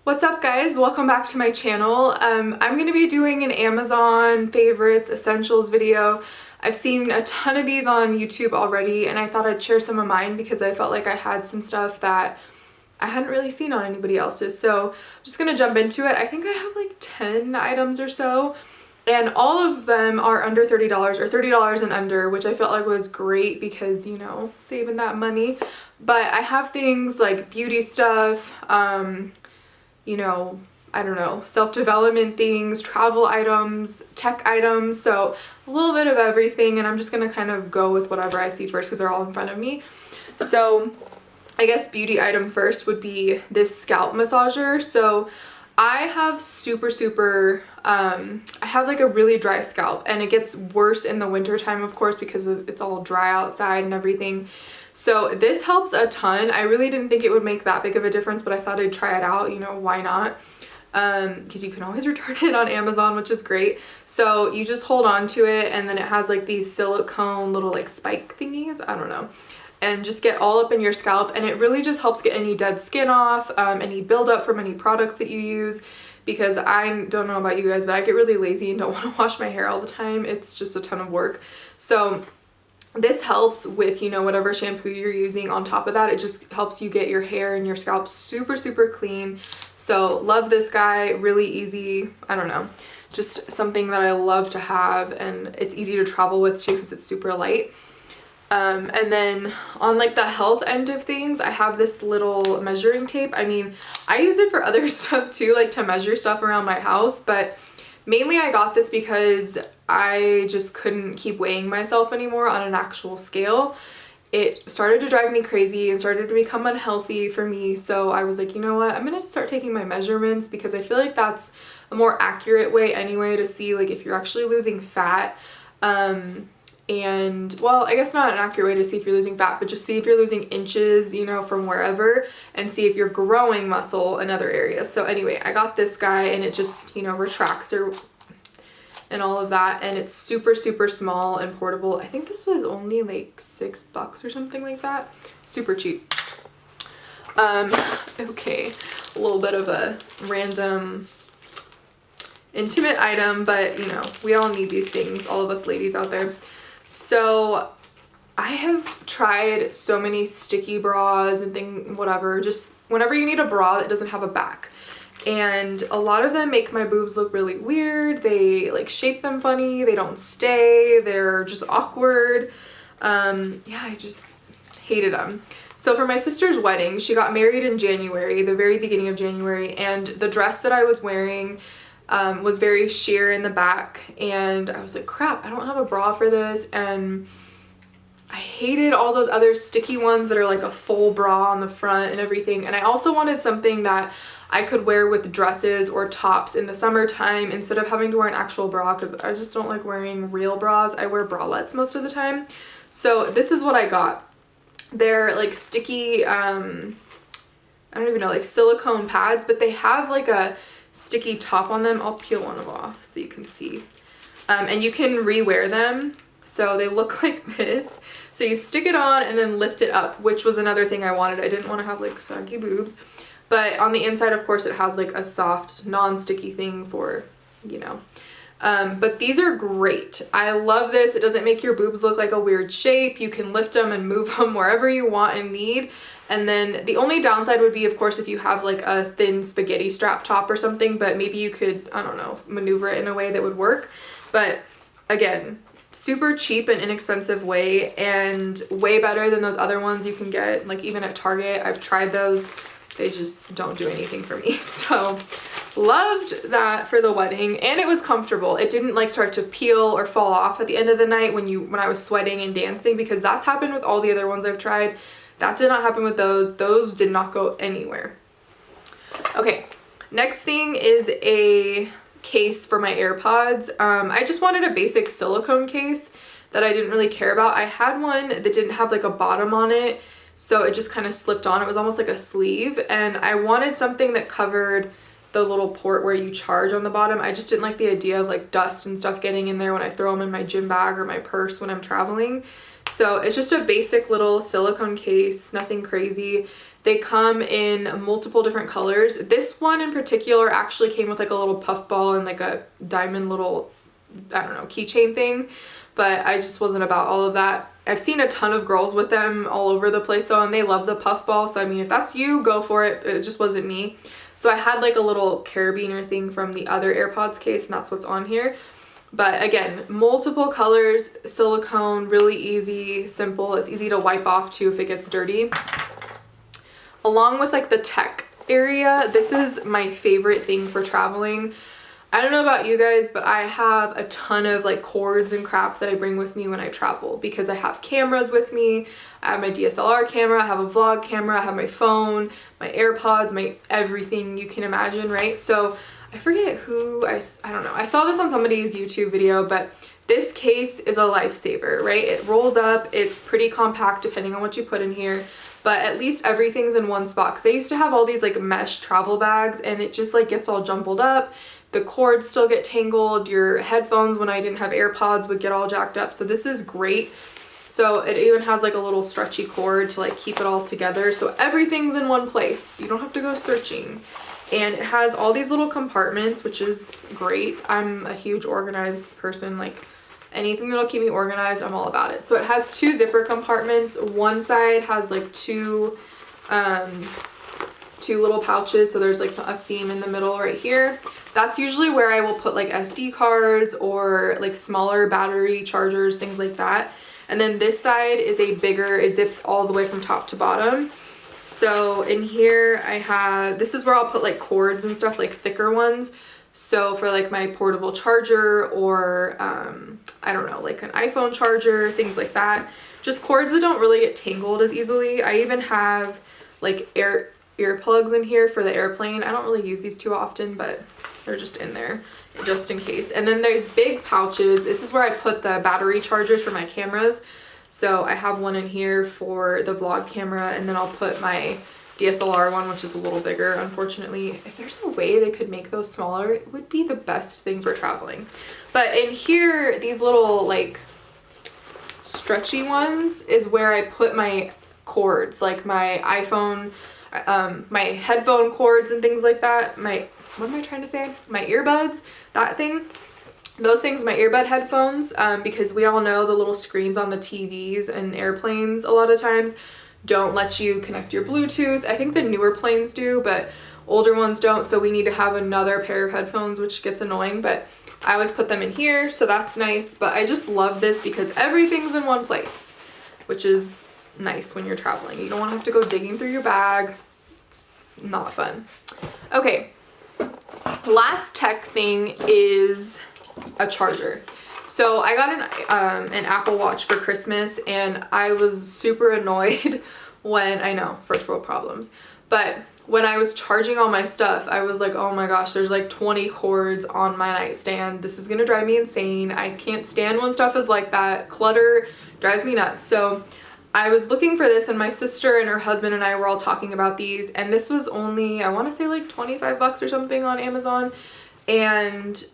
What's up guys? Welcome back to my channel. I'm going to be doing an Amazon favorites essentials video. I've seen a ton of these on YouTube already and I thought I'd share some of mine because I felt like I had some stuff that I hadn't really seen on anybody else's. So I'm just going to jump into it. I think I have like 10 items or so and all of them are under $30 or $30 and under, which I felt like was great because, you know, saving that money. But I have things like beauty stuff, you know, I don't know, self-development things, travel items, tech items, so a little bit of everything, and I'm just gonna kind of go with whatever I see first because they're all in front of me. So I guess beauty item first would be this scalp massager. So I have I have like a really dry scalp and it gets worse in the winter time, of course, because it's all dry outside and everything. So this helps a ton. I really didn't think it would make that big of a difference, but I thought I'd try it out, you know, why not? Because you can always return it on Amazon, which is great. So you just hold on to it and then it has like these silicone little like spike thingies, I don't know, and just get all up in your scalp, and it really just helps get any dead skin off, any buildup from any products that you use, because I don't know about you guys, but I get really lazy and don't want to wash my hair all the time. It's just a ton of work. So this helps with, you know, whatever shampoo you're using. On top of that, it just helps you get your hair and your scalp super clean. So love this guy, really easy, I don't know, just something that I love to have, and it's easy to travel with too because it's super light. And then on like the health end of things, I have this little measuring tape. I mean, I use it for other stuff too, like to measure stuff around my house, but mainly I got this because I just couldn't keep weighing myself anymore on an actual scale. It started to drive me crazy and started to become unhealthy for me. So I was like, you know what, I'm gonna start taking my measurements because I feel like that's a more accurate way anyway to see like if you're actually losing fat. And well, I guess not an accurate way to see if you're losing fat, but just see if you're losing inches, you know, from wherever, and see if you're growing muscle in other areas. So anyway, I got this guy and it just, you know, retracts and all of that, and it's super small and portable. I think this was only like $6 or something like that. Super cheap. Okay, a little bit of a random intimate item, but you know, we all need these things, all of us ladies out there. So I have tried so many sticky bras and whatever, just whenever you need a bra that doesn't have a back. And a lot of them make my boobs look really weird. They like shape them funny, they don't stay, they're just awkward. Yeah, I just hated them. So for my sister's wedding, she got married in January, the very beginning of January, and the dress that I was wearing was very sheer in the back, and I was like, crap, I don't have a bra for this. And I hated all those other sticky ones that are like a full bra on the front and everything. And I also wanted something that I could wear with dresses or tops in the summertime instead of having to wear an actual bra, because I just don't like wearing real bras. I wear bralettes most of the time. So this is what I got. They're like sticky, I don't even know, like silicone pads, but they have like a sticky top on them. I'll peel one of off so you can see. And you can re-wear them. So they look like this. So you stick it on and then lift it up, which was another thing I wanted. I didn't want to have like saggy boobs. But on the inside, of course, it has like a soft, non-sticky thing for, you know. But these are great. I love this. It doesn't make your boobs look like a weird shape. You can lift them and move them wherever you want and need. And then the only downside would be, of course, if you have like a thin spaghetti strap top or something, but maybe you could, I don't know, maneuver it in a way that would work. But again, super cheap and inexpensive way, and way better than those other ones you can get, like even at Target. I've tried those. They just don't do anything for me. So loved that for the wedding, and it was comfortable. It didn't like start to peel or fall off at the end of the night when I was sweating and dancing, because that's happened with all the other ones I've tried. That did not happen with those. Those did not go anywhere. Okay, next thing is a case for my AirPods. I just wanted a basic silicone case that I didn't really care about. I had one that didn't have like a bottom on it, so it just kind of slipped on. It was almost like a sleeve, and I wanted something that covered the little port where you charge on the bottom. I just didn't like the idea of like dust and stuff getting in there when I throw them in my gym bag or my purse when I'm traveling. So it's just a basic little silicone case, nothing crazy. They come in multiple different colors. This one in particular actually came with like a little puff ball and like a diamond little, I don't know, keychain thing, but I just wasn't about all of that. I've seen a ton of girls with them all over the place though, and they love the puff ball. So I mean, if that's you, go for it. It just wasn't me. So I had like a little carabiner thing from the other AirPods case, and that's what's on here. But again, multiple colors, silicone, really easy, simple. It's easy to wipe off too if it gets dirty. Along with like the tech area, this is my favorite thing for traveling. I don't know about you guys, but I have a ton of like cords and crap that I bring with me when I travel because I have cameras with me. I have my DSLR camera, I have a vlog camera, I have my phone, my AirPods, my everything you can imagine, right? So I forget who, I don't know. I saw this on somebody's YouTube video, but this case is a lifesaver, right? It rolls up, it's pretty compact depending on what you put in here, but at least everything's in one spot. Because I used to have all these like mesh travel bags and it just like gets all jumbled up. The cords still get tangled. Your headphones, when I didn't have AirPods, would get all jacked up. So this is great. So it even has like a little stretchy cord to like keep it all together. So everything's in one place. You don't have to go searching. And it has all these little compartments, which is great. I'm a huge organized person. Like anything that'll keep me organized, I'm all about it. So it has 2 zipper compartments. One side has like two little pouches. So there's like a seam in the middle right here. That's usually where I will put like SD cards or like smaller battery chargers, things like that. And then this side is a bigger, it zips all the way from top to bottom. So in here I have, this is where I'll put like cords and stuff, like thicker ones. So for like my portable charger or I don't know, like an iPhone charger, things like that. Just cords that don't really get tangled as easily. I even have like earplugs in here for the airplane. I don't really use these too often, but they're just in there just in case. And then there's big pouches. This is where I put the battery chargers for my cameras. So I have one in here for the vlog camera, and then I'll put my DSLR one, which is a little bigger, unfortunately. If there's a way they could make those smaller, it would be the best thing for traveling. But in here, these little like stretchy ones is where I put my cords, like my iPhone, my headphone cords and things like that. What am I trying to say? My earbuds, that thing. Those things, my earbud headphones, because we all know the little screens on the TVs and airplanes a lot of times don't let you connect your Bluetooth. I think the newer planes do, but older ones don't, so we need to have another pair of headphones, which gets annoying, but I always put them in here, so that's nice. But I just love this because everything's in one place, which is nice when you're traveling. You don't want to have to go digging through your bag. It's not fun. Okay, last tech thing is a charger. So I got an Apple Watch for Christmas, and I was super annoyed when, I know, first world problems, but when I was charging all my stuff, I was like, oh my gosh, there's like 20 cords on my nightstand. This is gonna drive me insane. I can't stand when stuff is like that. Clutter drives me nuts. So I was looking for this, and my sister and her husband and I were all talking about these, and this was only, I want to say like 25 bucks or something on Amazon, and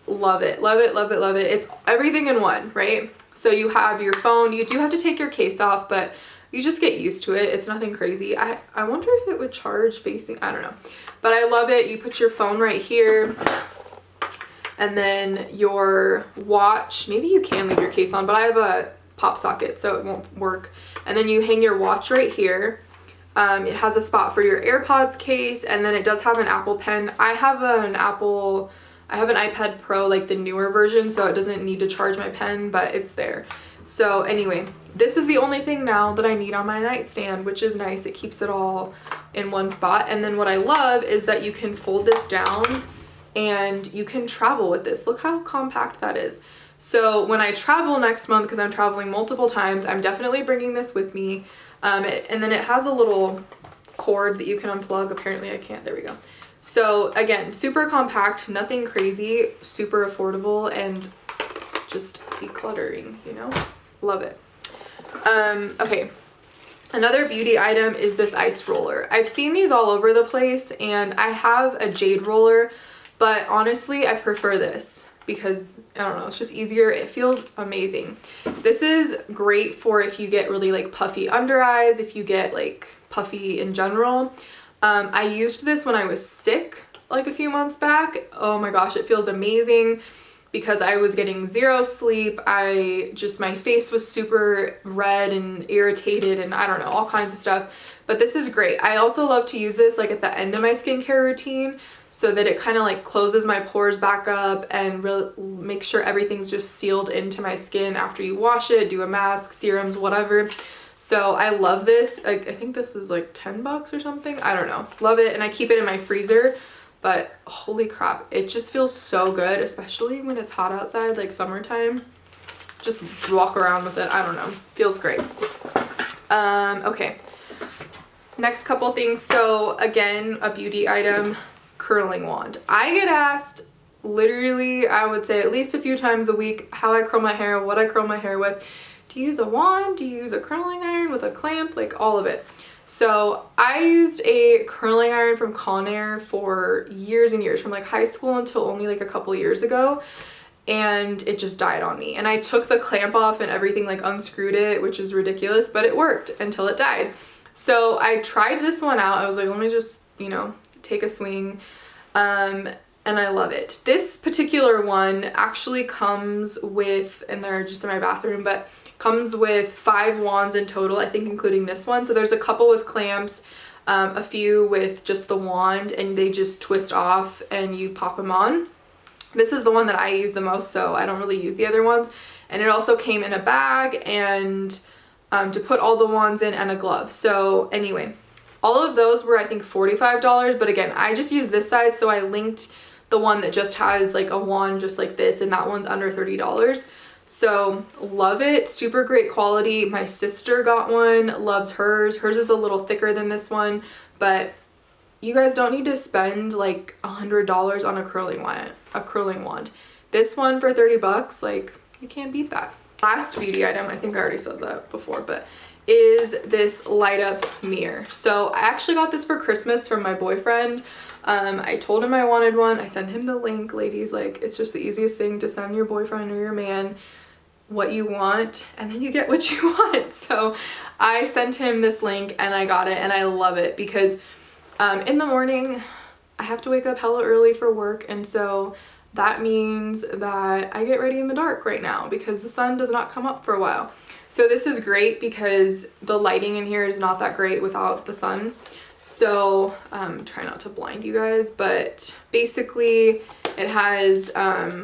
love it, love it, love it, love it. It's everything in one, right? So you have your phone. You do have to take your case off, but you just get used to it. It's nothing crazy. I wonder if it would charge facing, I don't know. But I love it. You put your phone right here, and then your watch. Maybe you can leave your case on, but I have a pop socket, so it won't work. And then you hang your watch right here. It has a spot for your AirPods case, and then it does have an Apple Pen. I have an iPad Pro, like the newer version, so it doesn't need to charge my pen, but it's there. So anyway, this is the only thing now that I need on my nightstand, which is nice. It keeps it all in one spot. And then what I love is that you can fold this down and you can travel with this. Look how compact that is. So when I travel next month, because I'm traveling multiple times, I'm definitely bringing this with me. And then it has a little cord that you can unplug. Apparently I can't. There we go. So again, super compact, nothing crazy, super affordable, and just decluttering, you know? Love it. Okay, another beauty item is this ice roller. I've seen these all over the place, and I have a jade roller, but honestly, I prefer this because, I don't know, it's just easier. It feels amazing. This is great for if you get really like puffy under eyes, if you get like puffy in general. I used this when I was sick like a few months back. Oh my gosh, it feels amazing because I was getting zero sleep. My face was super red and irritated and I don't know, all kinds of stuff. But this is great. I also love to use this like at the end of my skincare routine so that it kind of like closes my pores back up and really make sure everything's just sealed into my skin after you wash it, do a mask, serums, whatever. So I love this. I think this was like $10 or something. I don't know. Love it. And I keep it in my freezer. But holy crap, it just feels so good, especially when it's hot outside, like summertime. Just walk around with it. I don't know. Feels great. Okay. Next couple things. So again, a beauty item, curling wand. I get asked literally, I would say at least a few times a week, how I curl my hair, what I curl my hair with. Do you use a wand? Do you use a curling iron with a clamp? Like all of it. So I used a curling iron from Conair for years and years, from like high school until only like a couple years ago, and it just died on me. And I took the clamp off and everything, like unscrewed it, which is ridiculous, but it worked until it died. So I tried this one out. I was like, let me just, you know, take a swing. And I love it. This particular one actually comes with, and they're just in my bathroom, but comes with 5 wands in total, I think, including this one. So there's a couple with clamps, a few with just the wand, and they just twist off and you pop them on. This is the one that I use the most, so I don't really use the other ones. And it also came in a bag and to put all the wands in and a glove. So anyway, all of those were I think $45, but again, I just use this size, so I linked the one that just has like a wand just like this, and that one's under $30. So love it, super great quality. My sister got one, loves hers. Hers is a little thicker than this one, but you guys don't need to spend like $100 on a curling wand. This one for $30, like you can't beat that. Last beauty item, I think I already said that before, but is this light up mirror. So I actually got this for Christmas from my boyfriend. I told him I wanted one. I sent him the link, ladies. Like, it's just the easiest thing to send your boyfriend or your man what you want, and then you get what you want. So I sent him this link and I got it, and I love it because in the morning I have to wake up hella early for work, and so that means that I get ready in the dark right now because the sun does not come up for a while. So this is great because the lighting in here is not that great without the sun. So try not to blind you guys, but basically it has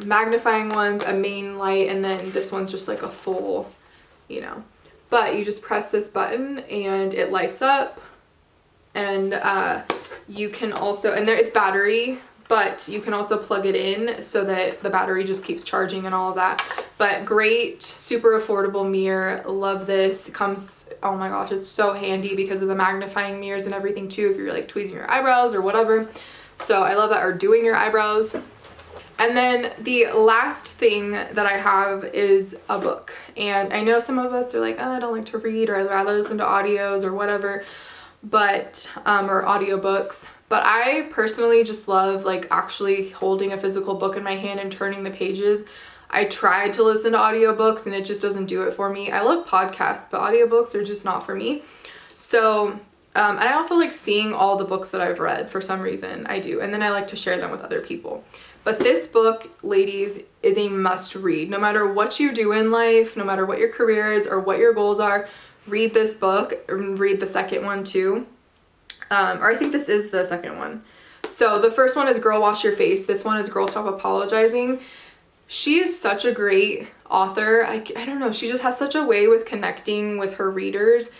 magnifying ones, a main light, and then this one's just like a full, you know. But you just press this button and it lights up, and you can also, and there it's battery, but you can also plug it in so that the battery just keeps charging and all of that. But great, super affordable mirror. Love this. It comes, oh my gosh, it's so handy because of the magnifying mirrors and everything too, if you're like tweezing your eyebrows or whatever. So I love that, or doing your eyebrows. And then the last thing that I have is a book. And I know some of us are like, oh, I don't like to read, or I'd rather listen to audios or whatever, but or audiobooks. But I personally just love like actually holding a physical book in my hand and turning the pages. I tried to listen to audiobooks and it just doesn't do it for me. I love podcasts, but audiobooks are just not for me. So, and I also like seeing all the books that I've read for some reason. I do. And then I like to share them with other people. But this book, ladies, is a must read. No matter what you do in life, no matter what your career is or what your goals are, read this book, and read the second one too. Or I think this is the second one. So the first one is Girl Wash Your Face. This one is Girl Stop Apologizing. She is such a great author. I don't know. She just has such a way with connecting with her readers.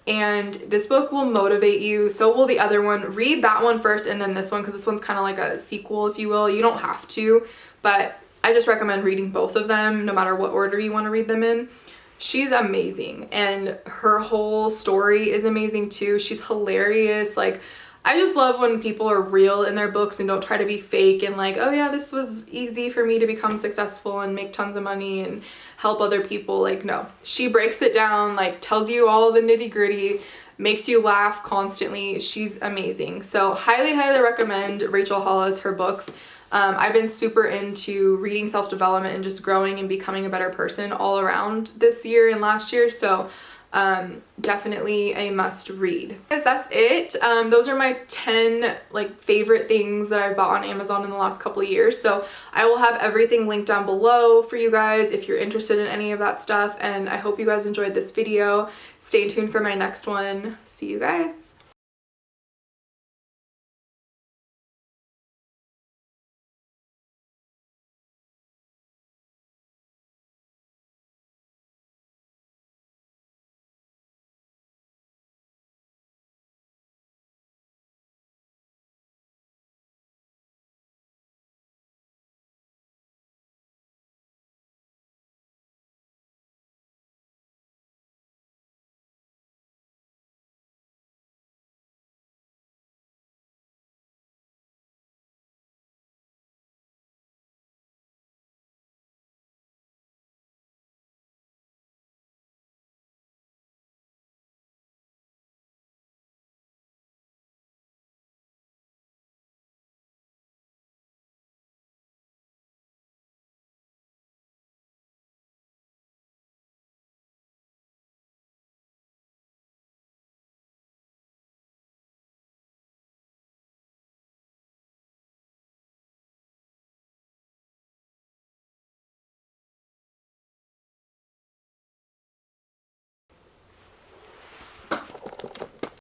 And this book will motivate you. So will the other one. Read that one first and then this one, because this one's kind of like a sequel, if you will. You don't have to, but I just recommend reading both of them, no matter what order you want to read them in. She's amazing, and her whole story is amazing too. She's hilarious. Like, I just love when people are real in their books and don't try to be fake and like, oh yeah, this was easy for me to become successful and make tons of money and help other people. Like, no, she breaks it down, like tells you all the nitty gritty, makes you laugh constantly. She's amazing. So highly, highly recommend Rachel Hollis, her books. I've been super into reading self-development and just growing and becoming a better person all around this year and last year. So Definitely a must read. Guys, that's it. Those are my 10 like favorite things that I've bought on Amazon in the last couple of years. So I will have everything linked down below for you guys if you're interested in any of that stuff. And I hope you guys enjoyed this video. Stay tuned for my next one. See you guys.